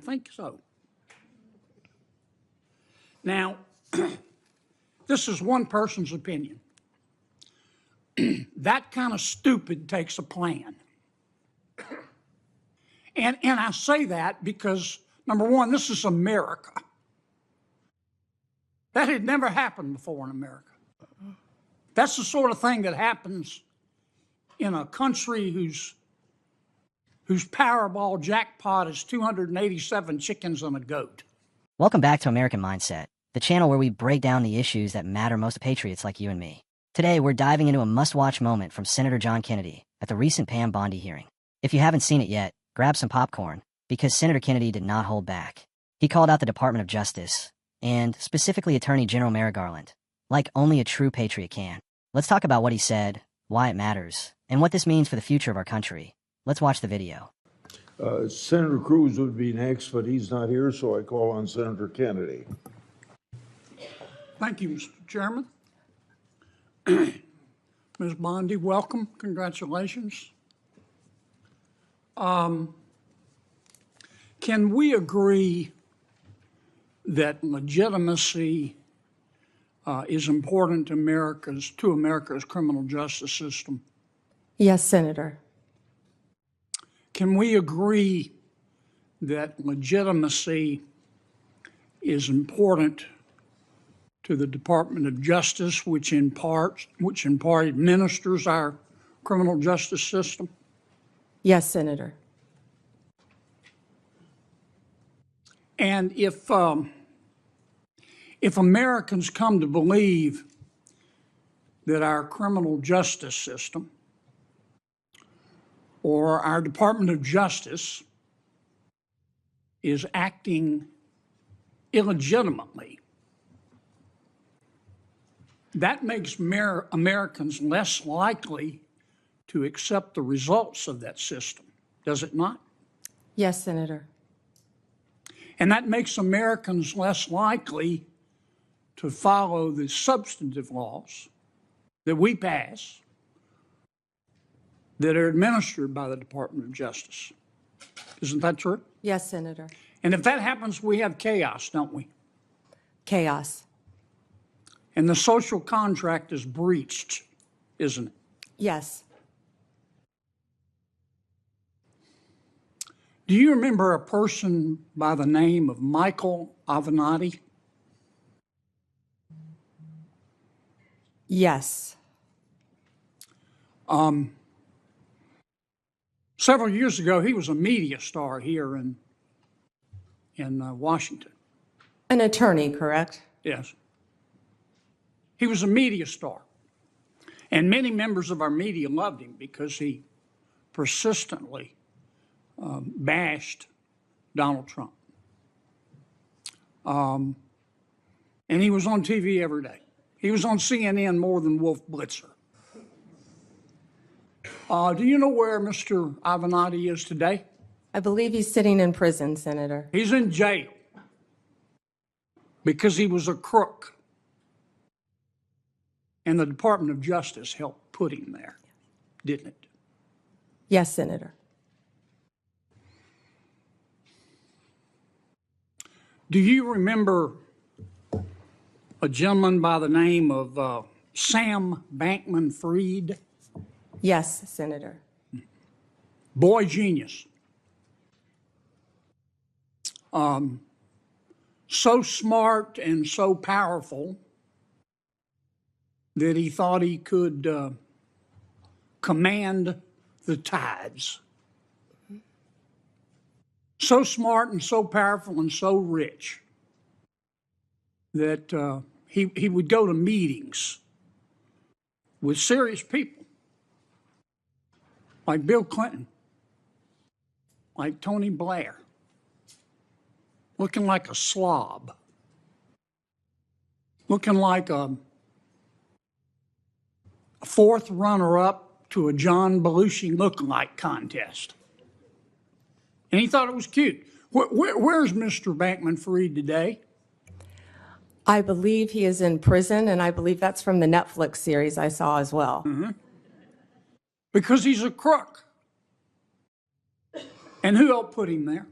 I think so. Now, this is one person's opinion. That kind of stupid takes a plan. And I say that because, number one, this is America. That had never happened before in America. That's the sort of thing that happens in a country whose Powerball jackpot is 287 chickens and a goat. Welcome back to American Mindset, the channel where we break down the issues that matter most to patriots like you and me. Today, we're diving into a must-watch moment from Senator John Kennedy at the recent Pam Bondi hearing. If you haven't seen it yet, grab some popcorn, because Senator Kennedy did not hold back. He called out the Department of Justice, and specifically Attorney General Merrick Garland, like only a true patriot can. Let's talk about what he said, why it matters, and what this means for the future of our country. Let's watch the video. Senator Cruz would be next, but he's not here, so I call on Senator Kennedy. Thank you, Mr. Chairman. Ms. Bondi, welcome. Congratulations. Can we agree that legitimacy is important to America's criminal justice system? Yes, Senator. Can we agree that legitimacy is important to the Department of Justice, which in part administers our criminal justice system? Yes, Senator. And if Americans come to believe that our criminal justice system or our Department of Justice is acting illegitimately, that makes Americans less likely to accept the results of that system, does it not? Yes, Senator. And that makes Americans less likely to follow the substantive laws that we pass that are administered by the Department of Justice. Isn't that true? Yes, Senator. And if that happens, we have chaos, don't we? Chaos. And the social contract is breached, isn't it? Yes. Do you remember a person by the name of Michael Avenatti? Yes. Several years ago, he was a media star here in Washington. An attorney, correct? Yes. He was a media star. And many members of our media loved him because he persistently bashed Donald Trump. And he was on TV every day. He was on CNN more than Wolf Blitzer. Do you know where Mr. Avenatti is today? I believe he's sitting in prison, Senator. He's in jail because he was a crook. And the Department of Justice helped put him there, didn't it? Yes, Senator. Do you remember a gentleman by the name of Sam Bankman-Fried? Yes, Senator. Boy genius. So smart and so powerful that he thought he could command the tides. So smart and so powerful and so rich that he would go to meetings with serious people like Bill Clinton, like Tony Blair, looking like a slob, looking like a fourth runner-up to a John Belushi lookalike contest. And he thought it was cute. Where's Mr. Bankman-Fried today? I believe he is in prison, and I believe that's from the Netflix series I saw as well. Mm-hmm. Because he's a crook. And who helped put him there?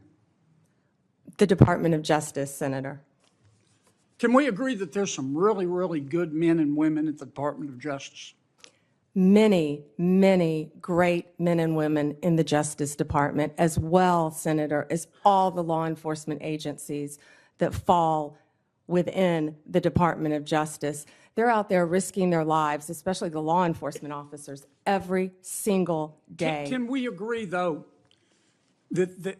The Department of Justice, Senator. Can we agree that there's some really, really good men and women at the Department of Justice? Many, many great men and women in the Justice Department, as well, Senator, as all the law enforcement agencies that fall within the Department of Justice. They're out there risking their lives, especially the law enforcement officers, every single day. Can we agree, though, that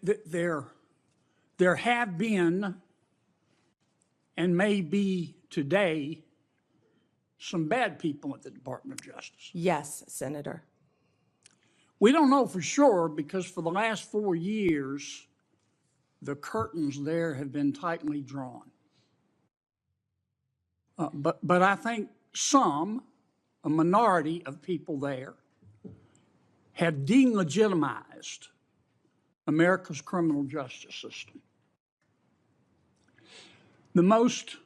there have been and may be today some bad people at the Department of Justice? Yes, Senator. We don't know for sure because for the last 4 years, the curtains there have been tightly drawn. But I think a minority of people there, have delegitimized America's criminal justice system. The most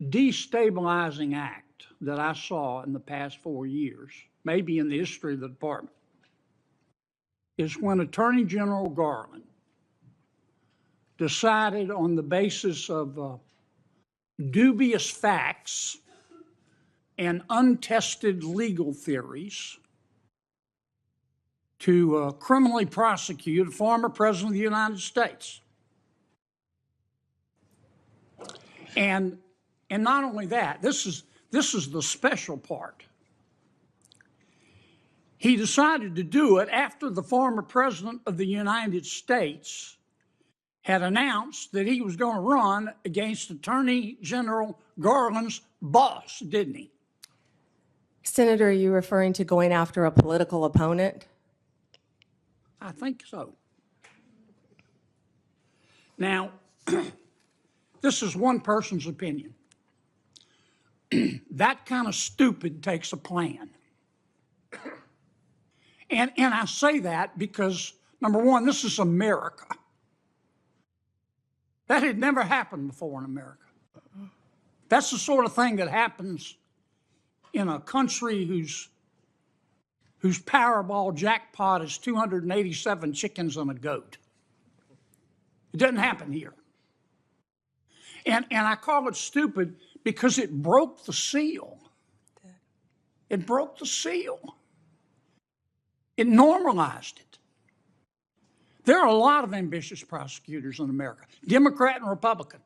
destabilizing act that I saw in the past 4 years, maybe in the history of the department, is when Attorney General Garland decided on the basis of dubious facts and untested legal theories to criminally prosecute a former president of the United States. And not only that, this is the special part. He decided to do it after the former president of the United States had announced that he was going to run against Attorney General Garland's boss, didn't he? Senator, are you referring to going after a political opponent? I think so. Now, this is one person's opinion. That kind of stupid takes a plan. And I say that because, number one, this is America. That had never happened before in America. That's the sort of thing that happens in a country whose Powerball jackpot is 287 chickens and a goat. It doesn't happen here. And I call it stupid because it broke the seal. It broke the seal. It normalized it. There are a lot of ambitious prosecutors in America, Democrat and Republican.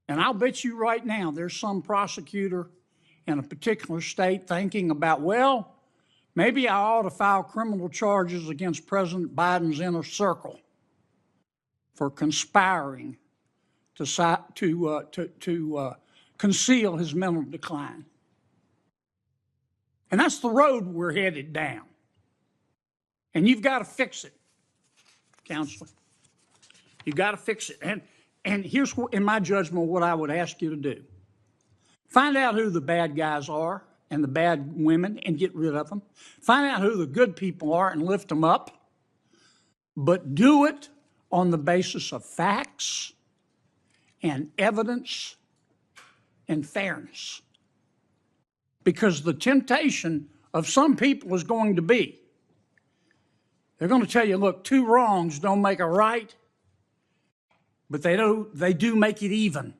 And I'll bet you right now there's some prosecutor in a particular state thinking about, well, maybe I ought to file criminal charges against President Biden's inner circle for conspiring to conceal his mental decline. And that's the road we're headed down. And you've got to fix it, Counselor. You've got to fix it. And here's, in my judgment, what I would ask you to do. Find out who the bad guys are and the bad women and get rid of them. Find out who the good people are and lift them up. But do it on the basis of facts and evidence and fairness. Because the temptation of some people is going to be, they're going to tell you, look, two wrongs don't make a right, but they do make it even.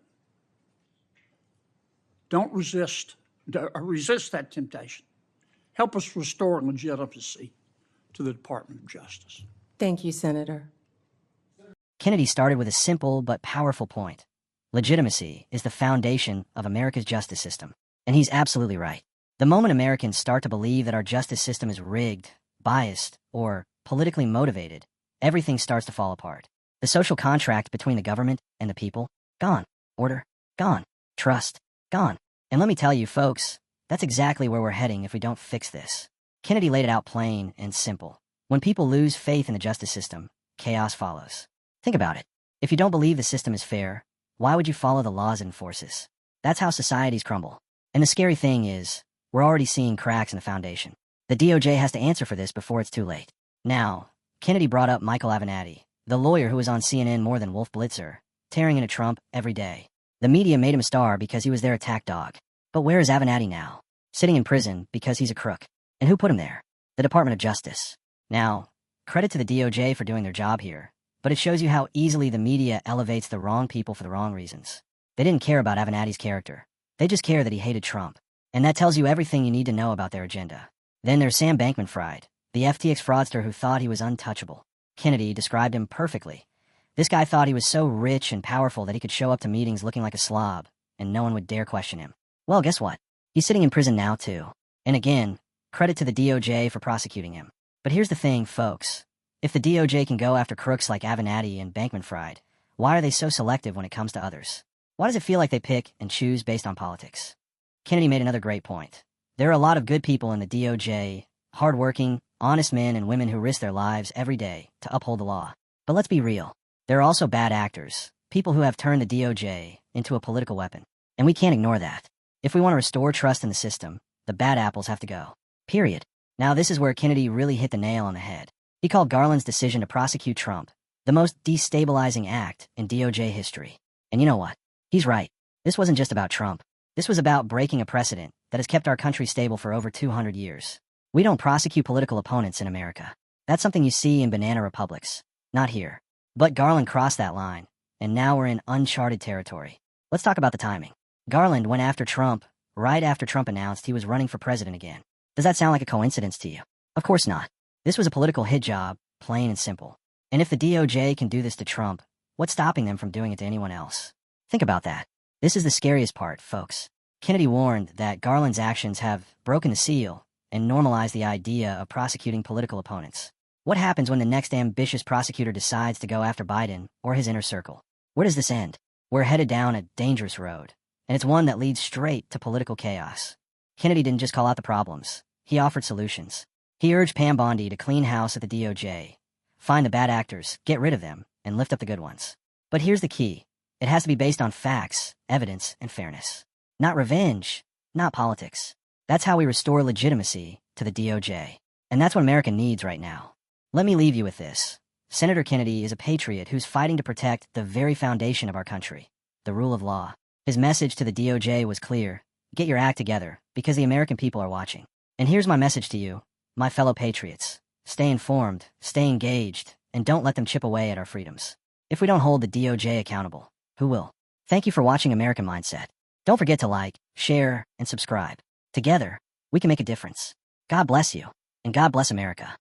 Don't resist that temptation. Help us restore legitimacy to the Department of Justice. Thank you, Senator. Kennedy started with a simple but powerful point. Legitimacy is the foundation of America's justice system. And he's absolutely right. The moment Americans start to believe that our justice system is rigged, biased, or politically motivated, everything starts to fall apart. The social contract between the government and the people, gone. Order, gone. Trust, gone. And let me tell you, folks, that's exactly where we're heading if we don't fix this. Kennedy laid it out plain and simple. When people lose faith in the justice system, chaos follows. Think about it. If you don't believe the system is fair, why would you follow the laws it enforces? That's how societies crumble. And the scary thing is, we're already seeing cracks in the foundation. The DOJ has to answer for this before it's too late. Now, Kennedy brought up Michael Avenatti, the lawyer who was on CNN more than Wolf Blitzer, tearing into Trump every day. The media made him a star because he was their attack dog. But where is Avenatti now? Sitting in prison because he's a crook. And who put him there? The Department of Justice. Now, credit to the DOJ for doing their job here, but it shows you how easily the media elevates the wrong people for the wrong reasons. They didn't care about Avenatti's character. They just care that he hated Trump. And that tells you everything you need to know about their agenda. Then there's Sam Bankman-Fried, the FTX fraudster who thought he was untouchable. Kennedy described him perfectly. This guy thought he was so rich and powerful that he could show up to meetings looking like a slob, and no one would dare question him. Well, guess what? He's sitting in prison now, too. And again, credit to the DOJ for prosecuting him. But here's the thing, folks. If the DOJ can go after crooks like Avenatti and Bankman-Fried, why are they so selective when it comes to others? Why does it feel like they pick and choose based on politics? Kennedy made another great point. There are a lot of good people in the DOJ, hardworking, honest men and women who risk their lives every day to uphold the law. But let's be real. There are also bad actors, people who have turned the DOJ into a political weapon. And we can't ignore that. If we want to restore trust in the system, the bad apples have to go. Period. Now this is where Kennedy really hit the nail on the head. He called Garland's decision to prosecute Trump the most destabilizing act in DOJ history. And you know what? He's right. This wasn't just about Trump. This was about breaking a precedent that has kept our country stable for over 200 years. We don't prosecute political opponents in America. That's something you see in banana republics. Not here. But Garland crossed that line, and now we're in uncharted territory. Let's talk about the timing. Garland went after Trump right after Trump announced he was running for president again. Does that sound like a coincidence to you? Of course not. This was a political hit job, plain and simple. And if the DOJ can do this to Trump, what's stopping them from doing it to anyone else? Think about that. This is the scariest part, folks. Kennedy warned that Garland's actions have broken the seal and normalized the idea of prosecuting political opponents. What happens when the next ambitious prosecutor decides to go after Biden or his inner circle? Where does this end? We're headed down a dangerous road, and it's one that leads straight to political chaos. Kennedy didn't just call out the problems. He offered solutions. He urged Pam Bondi to clean house at the DOJ, find the bad actors, get rid of them, and lift up the good ones. But here's the key. It has to be based on facts, evidence, and fairness. Not revenge, not politics. That's how we restore legitimacy to the DOJ. And that's what America needs right now. Let me leave you with this. Senator Kennedy is a patriot who's fighting to protect the very foundation of our country, the rule of law. His message to the DOJ was clear. Get your act together, because the American people are watching. And here's my message to you, my fellow patriots. Stay informed, stay engaged, and don't let them chip away at our freedoms. If we don't hold the DOJ accountable, who will? Thank you for watching American Mindset. Don't forget to like, share, and subscribe. Together, we can make a difference. God bless you, and God bless America.